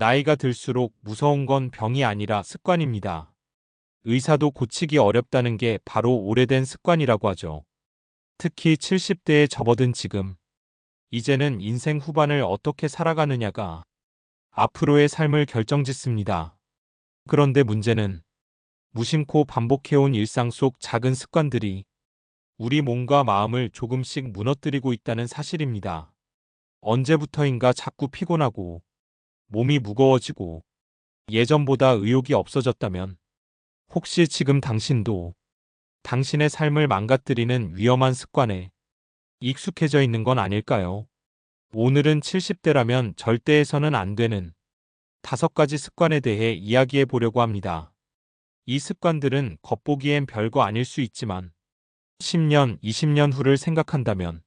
나이가 들수록 무서운 건 병이 아니라 습관입니다. 의사도 고치기 어렵다는 게 바로 오래된 습관이라고 하죠. 특히 70대에 접어든 지금, 이제는 인생 후반을 어떻게 살아가느냐가 앞으로의 삶을 결정짓습니다. 그런데 문제는 무심코 반복해온 일상 속 작은 습관들이 우리 몸과 마음을 조금씩 무너뜨리고 있다는 사실입니다. 언제부터인가 자꾸 피곤하고 몸이 무거워지고 예전보다 의욕이 없어졌다면 혹시 지금 당신도 당신의 삶을 망가뜨리는 위험한 습관에 익숙해져 있는 건 아닐까요? 오늘은 70대라면 절대 해서는 안 되는 5가지 습관에 대해 이야기해 보려고 합니다. 이 습관들은 겉보기엔 별거 아닐 수 있지만 10년, 20년 후를 생각한다면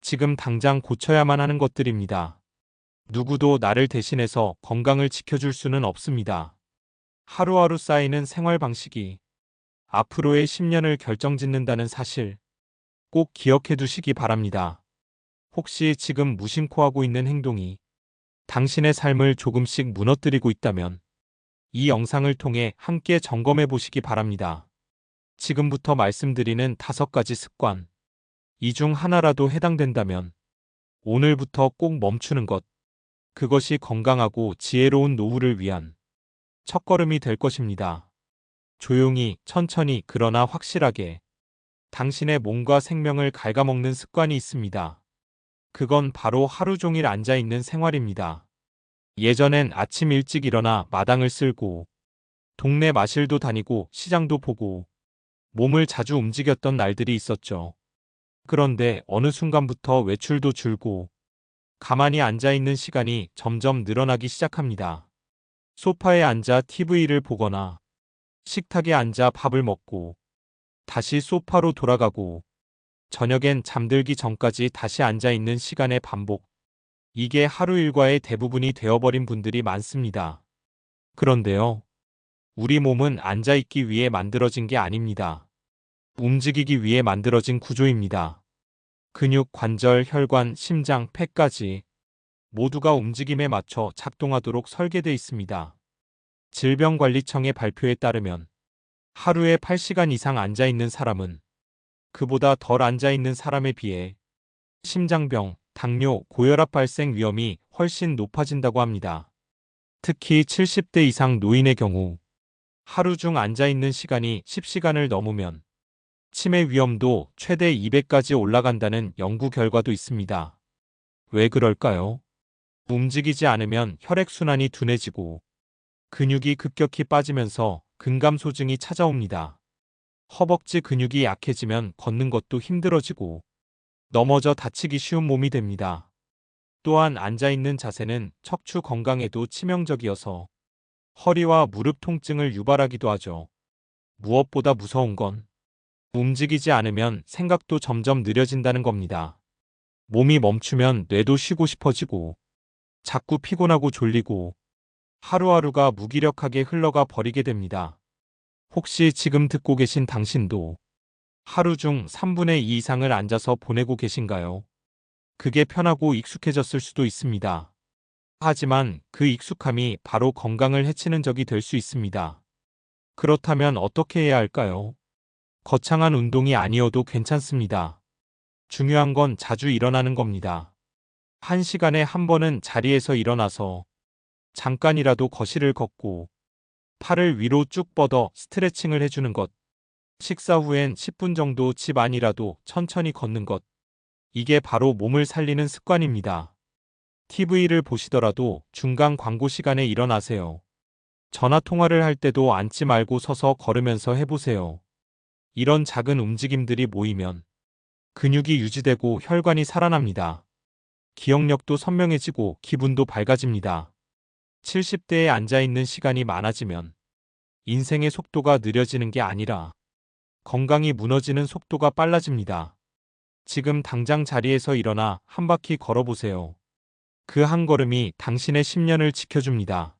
지금 당장 고쳐야만 하는 것들입니다. 누구도 나를 대신해서 건강을 지켜줄 수는 없습니다. 하루하루 쌓이는 생활 방식이 앞으로의 10년을 결정짓는다는 사실 꼭 기억해 두시기 바랍니다. 혹시 지금 무심코 하고 있는 행동이 당신의 삶을 조금씩 무너뜨리고 있다면 이 영상을 통해 함께 점검해 보시기 바랍니다. 지금부터 말씀드리는 5가지 습관, 이 중 하나라도 해당된다면 오늘부터 꼭 멈추는 것, 그것이 건강하고 지혜로운 노후를 위한 첫걸음이 될 것입니다. 조용히, 천천히, 그러나 확실하게 당신의 몸과 생명을 갉아먹는 습관이 있습니다. 그건 바로 하루 종일 앉아있는 생활입니다. 예전엔 아침 일찍 일어나 마당을 쓸고 동네 마실도 다니고 시장도 보고 몸을 자주 움직였던 날들이 있었죠. 그런데 어느 순간부터 외출도 줄고 가만히 앉아있는 시간이 점점 늘어나기 시작합니다. 소파에 앉아 TV를 보거나 식탁에 앉아 밥을 먹고 다시 소파로 돌아가고 저녁엔 잠들기 전까지 다시 앉아있는 시간의 반복. 이게 하루 일과의 대부분이 되어버린 분들이 많습니다. 그런데요, 우리 몸은 앉아있기 위해 만들어진 게 아닙니다. 움직이기 위해 만들어진 구조입니다. 근육, 관절, 혈관, 심장, 폐까지 모두가 움직임에 맞춰 작동하도록 설계돼 있습니다. 질병관리청의 발표에 따르면 하루에 8시간 이상 앉아있는 사람은 그보다 덜 앉아있는 사람에 비해 심장병, 당뇨, 고혈압 발생 위험이 훨씬 높아진다고 합니다. 특히 70대 이상 노인의 경우 하루 중 앉아있는 시간이 10시간을 넘으면 치매 위험도 최대 200까지 올라간다는 연구 결과도 있습니다. 왜 그럴까요? 움직이지 않으면 혈액순환이 둔해지고 근육이 급격히 빠지면서 근감소증이 찾아옵니다. 허벅지 근육이 약해지면 걷는 것도 힘들어지고 넘어져 다치기 쉬운 몸이 됩니다. 또한 앉아있는 자세는 척추 건강에도 치명적이어서 허리와 무릎 통증을 유발하기도 하죠. 무엇보다 무서운 건 움직이지 않으면 생각도 점점 느려진다는 겁니다. 몸이 멈추면 뇌도 쉬고 싶어지고 자꾸 피곤하고 졸리고 하루하루가 무기력하게 흘러가 버리게 됩니다. 혹시 지금 듣고 계신 당신도 하루 중 3분의 2 이상을 앉아서 보내고 계신가요? 그게 편하고 익숙해졌을 수도 있습니다. 하지만 그 익숙함이 바로 건강을 해치는 적이 될 수 있습니다. 그렇다면 어떻게 해야 할까요? 거창한 운동이 아니어도 괜찮습니다. 중요한 건 자주 일어나는 겁니다. 1시간에 한 번은 자리에서 일어나서 잠깐이라도 거실을 걷고 팔을 위로 쭉 뻗어 스트레칭을 해주는 것. 식사 후엔 10분 정도 집 안이라도 천천히 걷는 것. 이게 바로 몸을 살리는 습관입니다. TV를 보시더라도 중간 광고 시간에 일어나세요. 전화 통화를 할 때도 앉지 말고 서서 걸으면서 해보세요. 이런 작은 움직임들이 모이면 근육이 유지되고 혈관이 살아납니다. 기억력도 선명해지고 기분도 밝아집니다. 70대에 앉아있는 시간이 많아지면 인생의 속도가 느려지는 게 아니라 건강이 무너지는 속도가 빨라집니다. 지금 당장 자리에서 일어나 한 바퀴 걸어보세요. 그 한 걸음이 당신의 10년을 지켜줍니다.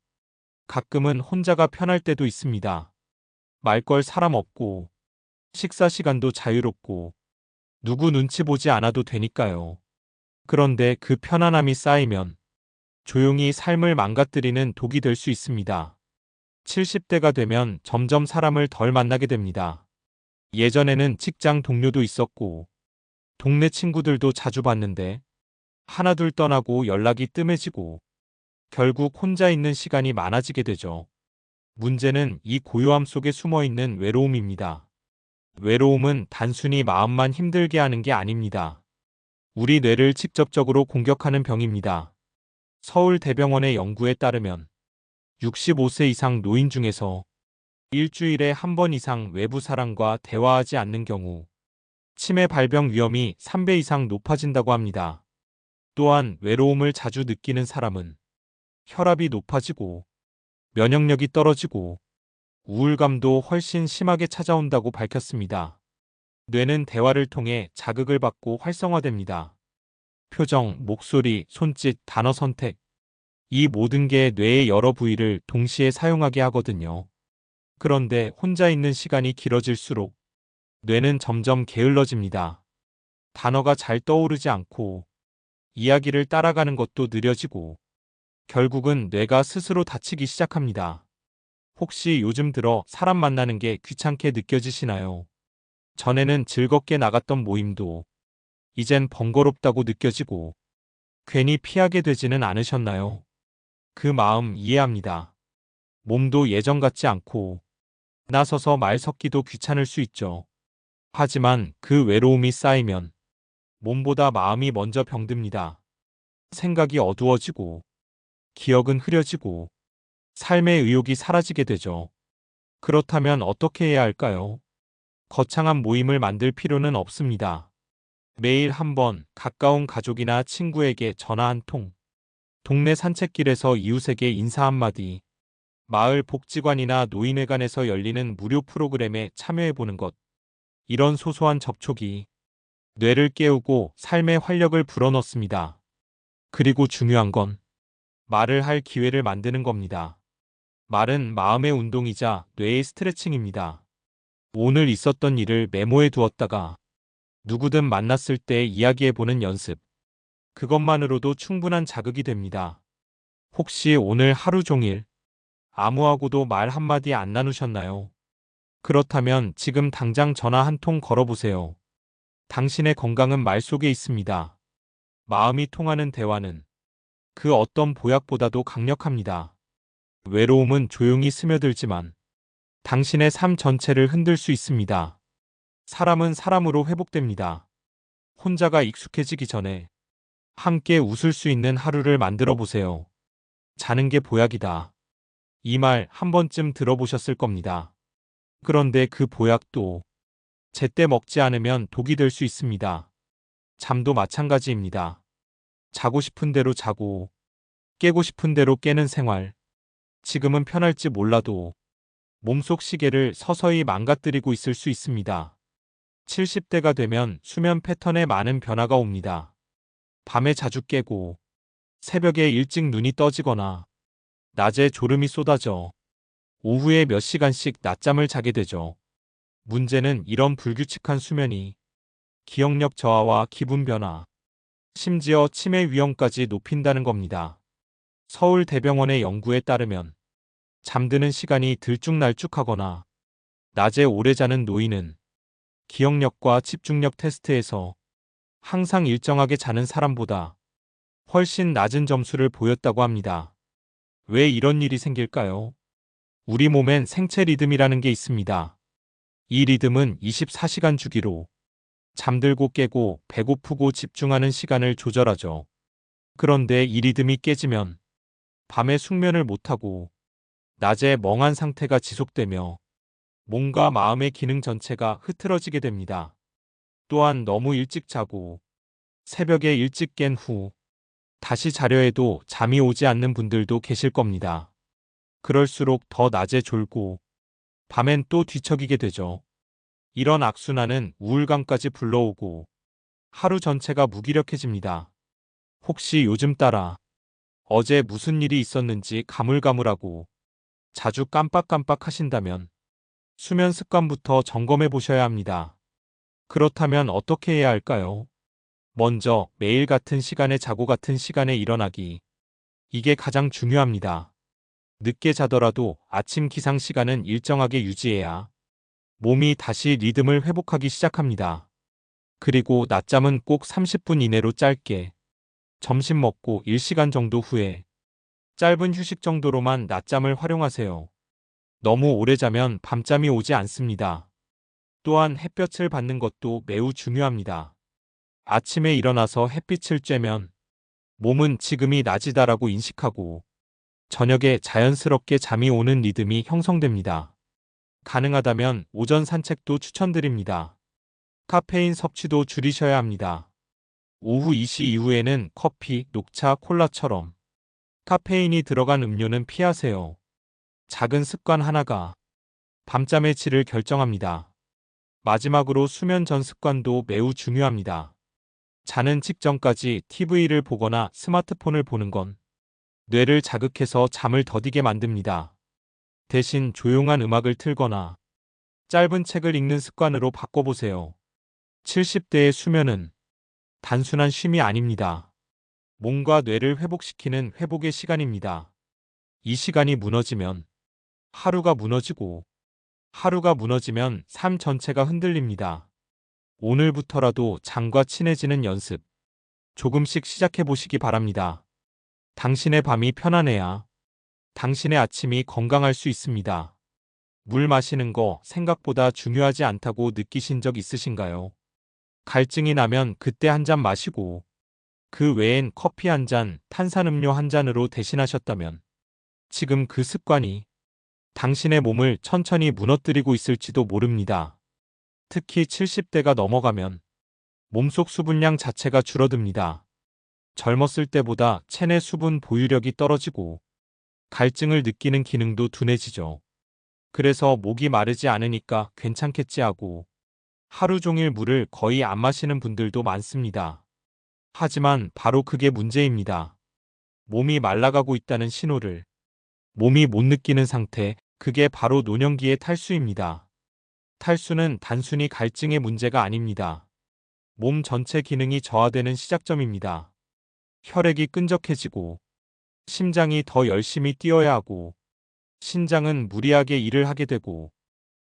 가끔은 혼자가 편할 때도 있습니다. 말 걸 사람 없고 식사 시간도 자유롭고 누구 눈치 보지 않아도 되니까요. 그런데 그 편안함이 쌓이면 조용히 삶을 망가뜨리는 독이 될 수 있습니다. 70대가 되면 점점 사람을 덜 만나게 됩니다. 예전에는 직장 동료도 있었고, 동네 친구들도 자주 봤는데, 하나둘 떠나고 연락이 뜸해지고, 결국 혼자 있는 시간이 많아지게 되죠. 문제는 이 고요함 속에 숨어 있는 외로움입니다. 외로움은 단순히 마음만 힘들게 하는 게 아닙니다. 우리 뇌를 직접적으로 공격하는 병입니다. 서울대병원의 연구에 따르면 65세 이상 노인 중에서 일주일에 한 번 이상 외부 사람과 대화하지 않는 경우 치매 발병 위험이 3배 이상 높아진다고 합니다. 또한 외로움을 자주 느끼는 사람은 혈압이 높아지고 면역력이 떨어지고 우울감도 훨씬 심하게 찾아온다고 밝혔습니다. 뇌는 대화를 통해 자극을 받고 활성화됩니다. 표정, 목소리, 손짓, 단어 선택. 이 모든 게 뇌의 여러 부위를 동시에 사용하게 하거든요. 그런데 혼자 있는 시간이 길어질수록 뇌는 점점 게을러집니다. 단어가 잘 떠오르지 않고 이야기를 따라가는 것도 느려지고 결국은 뇌가 스스로 다치기 시작합니다. 혹시 요즘 들어 사람 만나는 게 귀찮게 느껴지시나요? 전에는 즐겁게 나갔던 모임도 이젠 번거롭다고 느껴지고 괜히 피하게 되지는 않으셨나요? 그 마음 이해합니다. 몸도 예전 같지 않고 나서서 말 섞기도 귀찮을 수 있죠. 하지만 그 외로움이 쌓이면 몸보다 마음이 먼저 병듭니다. 생각이 어두워지고 기억은 흐려지고 삶의 의욕이 사라지게 되죠. 그렇다면 어떻게 해야 할까요? 거창한 모임을 만들 필요는 없습니다. 매일 한 번 가까운 가족이나 친구에게 전화 한 통, 동네 산책길에서 이웃에게 인사 한마디, 마을 복지관이나 노인회관에서 열리는 무료 프로그램에 참여해보는 것. 이런 소소한 접촉이 뇌를 깨우고 삶의 활력을 불어넣습니다. 그리고 중요한 건 말을 할 기회를 만드는 겁니다. 말은 마음의 운동이자 뇌의 스트레칭입니다. 오늘 있었던 일을 메모해 두었다가 누구든 만났을 때 이야기해보는 연습. 그것만으로도 충분한 자극이 됩니다. 혹시 오늘 하루 종일 아무하고도 말 한마디 안 나누셨나요? 그렇다면 지금 당장 전화 한 통 걸어보세요. 당신의 건강은 말 속에 있습니다. 마음이 통하는 대화는 그 어떤 보약보다도 강력합니다. 외로움은 조용히 스며들지만 당신의 삶 전체를 흔들 수 있습니다. 사람은 사람으로 회복됩니다. 혼자가 익숙해지기 전에 함께 웃을 수 있는 하루를 만들어 보세요. 자는 게 보약이다. 이 말 한 번쯤 들어보셨을 겁니다. 그런데 그 보약도 제때 먹지 않으면 독이 될 수 있습니다. 잠도 마찬가지입니다. 자고 싶은 대로 자고 깨고 싶은 대로 깨는 생활. 지금은 편할지 몰라도 몸속 시계를 서서히 망가뜨리고 있을 수 있습니다. 70대가 되면 수면 패턴에 많은 변화가 옵니다. 밤에 자주 깨고 새벽에 일찍 눈이 떠지거나 낮에 졸음이 쏟아져 오후에 몇 시간씩 낮잠을 자게 되죠. 문제는 이런 불규칙한 수면이 기억력 저하와 기분 변화, 심지어 치매 위험까지 높인다는 겁니다. 서울대병원의 연구에 따르면 잠드는 시간이 들쭉날쭉하거나 낮에 오래 자는 노인은 기억력과 집중력 테스트에서 항상 일정하게 자는 사람보다 훨씬 낮은 점수를 보였다고 합니다. 왜 이런 일이 생길까요? 우리 몸엔 생체 리듬이라는 게 있습니다. 이 리듬은 24시간 주기로 잠들고 깨고 배고프고 집중하는 시간을 조절하죠. 그런데 이 리듬이 깨지면 밤에 숙면을 못하고 낮에 멍한 상태가 지속되며 몸과 마음의 기능 전체가 흐트러지게 됩니다. 또한 너무 일찍 자고 새벽에 일찍 깬 후 다시 자려 해도 잠이 오지 않는 분들도 계실 겁니다. 그럴수록 더 낮에 졸고 밤엔 또 뒤척이게 되죠. 이런 악순환은 우울감까지 불러오고 하루 전체가 무기력해집니다. 혹시 요즘 따라 어제 무슨 일이 있었는지 가물가물하고 자주 깜빡깜빡 하신다면 수면 습관부터 점검해 보셔야 합니다. 그렇다면 어떻게 해야 할까요? 먼저 매일 같은 시간에 자고 같은 시간에 일어나기. 이게 가장 중요합니다. 늦게 자더라도 아침 기상 시간은 일정하게 유지해야 몸이 다시 리듬을 회복하기 시작합니다. 그리고 낮잠은 꼭 30분 이내로 짧게, 점심 먹고 1시간 정도 후에 짧은 휴식 정도로만 낮잠을 활용하세요. 너무 오래 자면 밤잠이 오지 않습니다. 또한 햇볕을 받는 것도 매우 중요합니다. 아침에 일어나서 햇빛을 쬐면 몸은 지금이 낮이다라고 인식하고 저녁에 자연스럽게 잠이 오는 리듬이 형성됩니다. 가능하다면 오전 산책도 추천드립니다. 카페인 섭취도 줄이셔야 합니다. 오후 2시 이후에는 커피, 녹차, 콜라처럼 카페인이 들어간 음료는 피하세요. 작은 습관 하나가 밤잠의 질을 결정합니다. 마지막으로 수면 전 습관도 매우 중요합니다. 자는 직전까지 TV를 보거나 스마트폰을 보는 건 뇌를 자극해서 잠을 더디게 만듭니다. 대신 조용한 음악을 틀거나 짧은 책을 읽는 습관으로 바꿔보세요. 70대의 수면은 단순한 쉼이 아닙니다. 몸과 뇌를 회복시키는 회복의 시간입니다. 이 시간이 무너지면 하루가 무너지고 하루가 무너지면 삶 전체가 흔들립니다. 오늘부터라도 잠과 친해지는 연습 조금씩 시작해 보시기 바랍니다. 당신의 밤이 편안해야 당신의 아침이 건강할 수 있습니다. 물 마시는 거 생각보다 중요하지 않다고 느끼신 적 있으신가요? 갈증이 나면 그때 한 잔 마시고 그 외엔 커피 한 잔, 탄산음료 한 잔으로 대신하셨다면 지금 그 습관이 당신의 몸을 천천히 무너뜨리고 있을지도 모릅니다. 특히 70대가 넘어가면 몸속 수분량 자체가 줄어듭니다. 젊었을 때보다 체내 수분 보유력이 떨어지고 갈증을 느끼는 기능도 둔해지죠. 그래서 목이 마르지 않으니까 괜찮겠지 하고 하루 종일 물을 거의 안 마시는 분들도 많습니다. 하지만 바로 그게 문제입니다. 몸이 말라가고 있다는 신호를 몸이 못 느끼는 상태, 그게 바로 노년기의 탈수입니다. 탈수는 단순히 갈증의 문제가 아닙니다. 몸 전체 기능이 저하되는 시작점입니다. 혈액이 끈적해지고 심장이 더 열심히 뛰어야 하고 신장은 무리하게 일을 하게 되고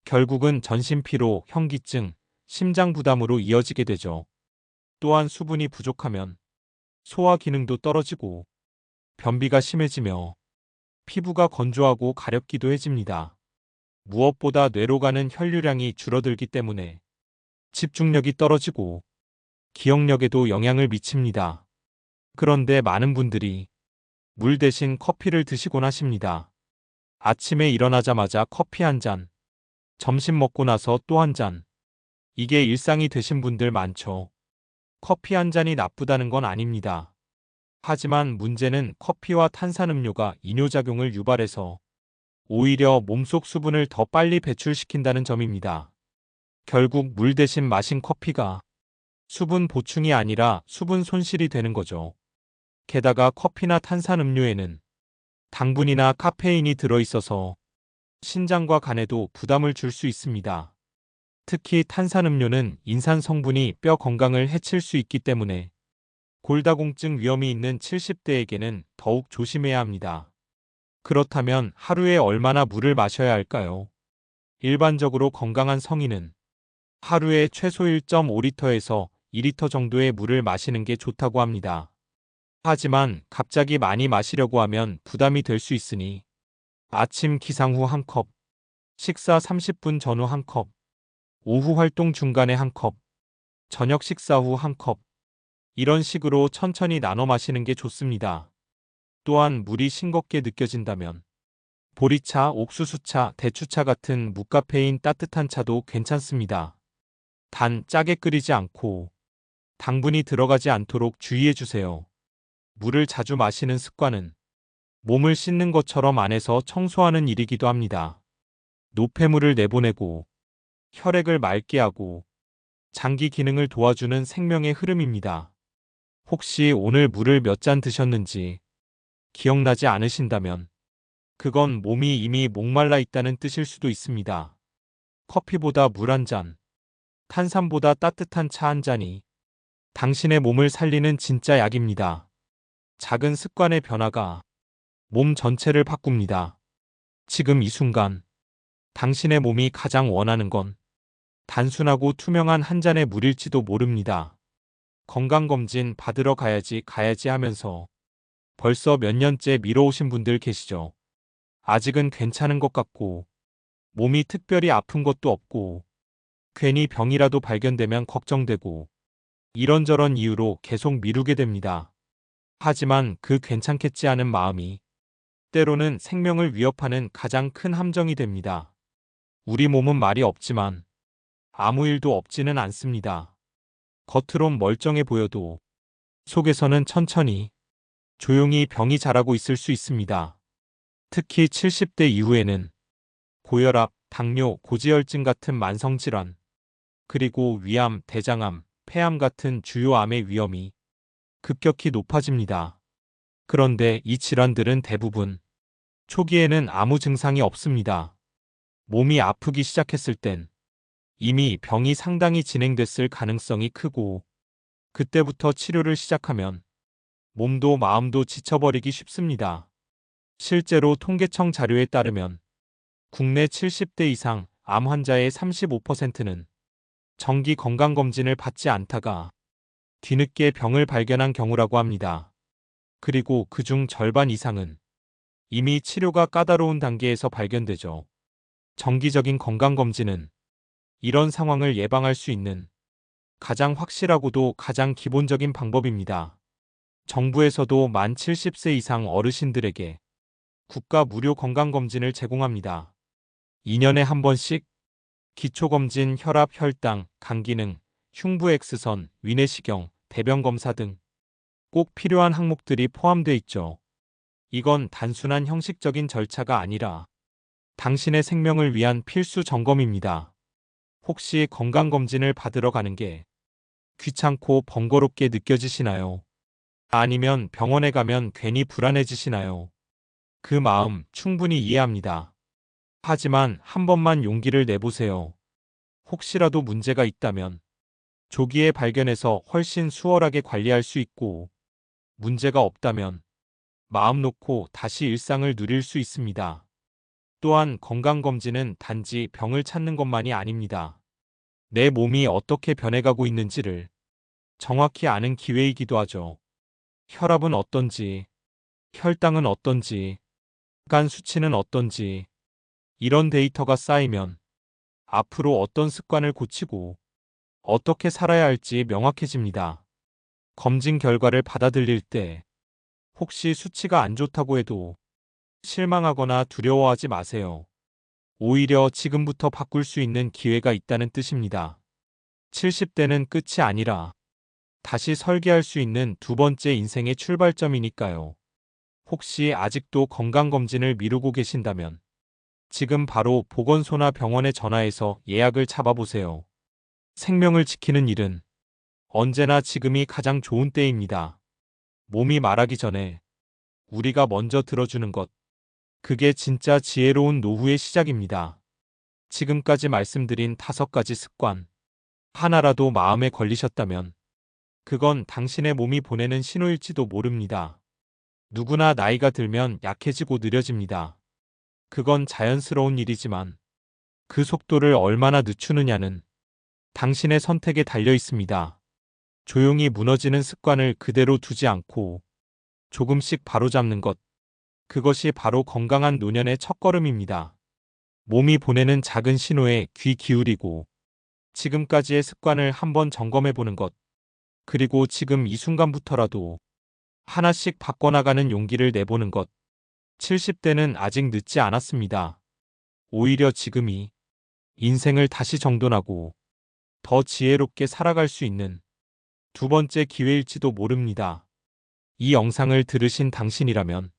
결국은 전신피로, 현기증, 심장 부담으로 이어지게 되죠. 또한 수분이 부족하면 소화 기능도 떨어지고 변비가 심해지며 피부가 건조하고 가렵기도 해집니다. 무엇보다 뇌로 가는 혈류량이 줄어들기 때문에 집중력이 떨어지고 기억력에도 영향을 미칩니다. 그런데 많은 분들이 물 대신 커피를 드시곤 하십니다. 아침에 일어나자마자 커피 한 잔, 점심 먹고 나서 또 한 잔. 이게 일상이 되신 분들 많죠. 커피 한 잔이 나쁘다는 건 아닙니다. 하지만 문제는 커피와 탄산음료가 이뇨작용을 유발해서 오히려 몸속 수분을 더 빨리 배출시킨다는 점입니다. 결국 물 대신 마신 커피가 수분 보충이 아니라 수분 손실이 되는 거죠. 게다가 커피나 탄산음료에는 당분이나 카페인이 들어있어서 신장과 간에도 부담을 줄 수 있습니다. 특히 탄산음료는 인산 성분이 뼈 건강을 해칠 수 있기 때문에 골다공증 위험이 있는 70대에게는 더욱 조심해야 합니다. 그렇다면 하루에 얼마나 물을 마셔야 할까요? 일반적으로 건강한 성인은 하루에 최소 1.5리터에서 2리터 정도의 물을 마시는 게 좋다고 합니다. 하지만 갑자기 많이 마시려고 하면 부담이 될 수 있으니 아침 기상 후 한 컵, 식사 30분 전후 한 컵, 오후 활동 중간에 한 컵, 저녁 식사 후 한 컵, 이런 식으로 천천히 나눠 마시는 게 좋습니다. 또한 물이 싱겁게 느껴진다면 보리차, 옥수수차, 대추차 같은 무카페인 따뜻한 차도 괜찮습니다. 단 짜게 끓이지 않고 당분이 들어가지 않도록 주의해 주세요. 물을 자주 마시는 습관은 몸을 씻는 것처럼 안에서 청소하는 일이기도 합니다. 노폐물을 내보내고 혈액을 맑게 하고 장기 기능을 도와주는 생명의 흐름입니다. 혹시 오늘 물을 몇 잔 드셨는지 기억나지 않으신다면 그건 몸이 이미 목말라 있다는 뜻일 수도 있습니다. 커피보다 물 한 잔, 탄산보다 따뜻한 차 한 잔이 당신의 몸을 살리는 진짜 약입니다. 작은 습관의 변화가 몸 전체를 바꿉니다. 지금 이 순간 당신의 몸이 가장 원하는 건 단순하고 투명한 한 잔의 물일지도 모릅니다. 건강검진 받으러 가야지 하면서 벌써 몇 년째 미뤄오신 분들 계시죠? 아직은 괜찮은 것 같고, 몸이 특별히 아픈 것도 없고, 괜히 병이라도 발견되면 걱정되고, 이런저런 이유로 계속 미루게 됩니다. 하지만 그 괜찮겠지 하는 마음이 때로는 생명을 위협하는 가장 큰 함정이 됩니다. 우리 몸은 말이 없지만 아무 일도 없지는 않습니다. 겉으론 멀쩡해 보여도 속에서는 천천히 조용히 병이 자라고 있을 수 있습니다. 특히 70대 이후에는 고혈압, 당뇨, 고지혈증 같은 만성질환, 그리고 위암, 대장암, 폐암 같은 주요 암의 위험이 급격히 높아집니다. 그런데 이 질환들은 대부분 초기에는 아무 증상이 없습니다. 몸이 아프기 시작했을 땐 이미 병이 상당히 진행됐을 가능성이 크고, 그때부터 치료를 시작하면 몸도 마음도 지쳐버리기 쉽습니다. 실제로 통계청 자료에 따르면 국내 70대 이상 암 환자의 35%는 정기 건강검진을 받지 않다가 뒤늦게 병을 발견한 경우라고 합니다. 그리고 그중 절반 이상은 이미 치료가 까다로운 단계에서 발견되죠. 정기적인 건강검진은 이런 상황을 예방할 수 있는 가장 확실하고도 가장 기본적인 방법입니다. 정부에서도 만 70세 이상 어르신들에게 국가 무료 건강검진을 제공합니다. 2년에 한 번씩 기초검진, 혈압, 혈당, 간 기능, 흉부 X선, 위내시경, 대변 검사 등 꼭 필요한 항목들이 포함되어 있죠. 이건 단순한 형식적인 절차가 아니라 당신의 생명을 위한 필수 점검입니다. 혹시 건강검진을 받으러 가는 게 귀찮고 번거롭게 느껴지시나요? 아니면 병원에 가면 괜히 불안해지시나요? 그 마음 충분히 이해합니다. 하지만 한 번만 용기를 내보세요. 혹시라도 문제가 있다면 조기에 발견해서 훨씬 수월하게 관리할 수 있고, 문제가 없다면 마음 놓고 다시 일상을 누릴 수 있습니다. 또한 건강검진은 단지 병을 찾는 것만이 아닙니다. 내 몸이 어떻게 변해가고 있는지를 정확히 아는 기회이기도 하죠. 혈압은 어떤지, 혈당은 어떤지, 간 수치는 어떤지, 이런 데이터가 쌓이면 앞으로 어떤 습관을 고치고 어떻게 살아야 할지 명확해집니다. 검진 결과를 받아들일 때 혹시 수치가 안 좋다고 해도 실망하거나 두려워하지 마세요. 오히려 지금부터 바꿀 수 있는 기회가 있다는 뜻입니다. 70대는 끝이 아니라 다시 설계할 수 있는 두 번째 인생의 출발점이니까요. 혹시 아직도 건강검진을 미루고 계신다면 지금 바로 보건소나 병원에 전화해서 예약을 잡아보세요. 생명을 지키는 일은 언제나 지금이 가장 좋은 때입니다. 몸이 말하기 전에 우리가 먼저 들어주는 것, 그게 진짜 지혜로운 노후의 시작입니다. 지금까지 말씀드린 5가지 습관, 하나라도 마음에 걸리셨다면 그건 당신의 몸이 보내는 신호일지도 모릅니다. 누구나 나이가 들면 약해지고 느려집니다. 그건 자연스러운 일이지만 그 속도를 얼마나 늦추느냐는 당신의 선택에 달려 있습니다. 조용히 무너지는 습관을 그대로 두지 않고 조금씩 바로잡는 것, 그것이 바로 건강한 노년의 첫걸음입니다. 몸이 보내는 작은 신호에 귀 기울이고 지금까지의 습관을 한번 점검해 보는 것, 그리고 지금 이 순간부터라도 하나씩 바꿔나가는 용기를 내보는 것. 70대는 아직 늦지 않았습니다. 오히려 지금이 인생을 다시 정돈하고 더 지혜롭게 살아갈 수 있는 두 번째 기회일지도 모릅니다. 이 영상을 들으신 당신이라면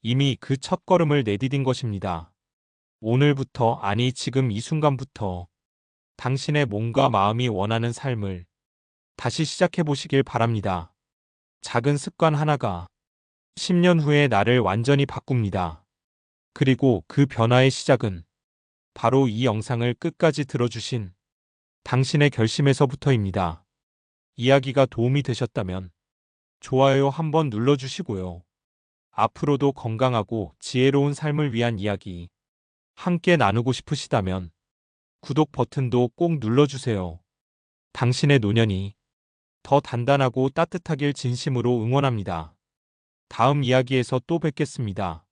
이미 그 첫걸음을 내디딘 것입니다. 오늘부터, 아니 지금 이 순간부터 당신의 몸과 마음이 원하는 삶을 다시 시작해 보시길 바랍니다. 작은 습관 하나가 10년 후에 나를 완전히 바꿉니다. 그리고 그 변화의 시작은 바로 이 영상을 끝까지 들어주신 당신의 결심에서부터입니다. 이야기가 도움이 되셨다면 좋아요 한번 눌러주시고요. 앞으로도 건강하고 지혜로운 삶을 위한 이야기 함께 나누고 싶으시다면 구독 버튼도 꼭 눌러주세요. 당신의 노년이 더 단단하고 따뜻하길 진심으로 응원합니다. 다음 이야기에서 또 뵙겠습니다.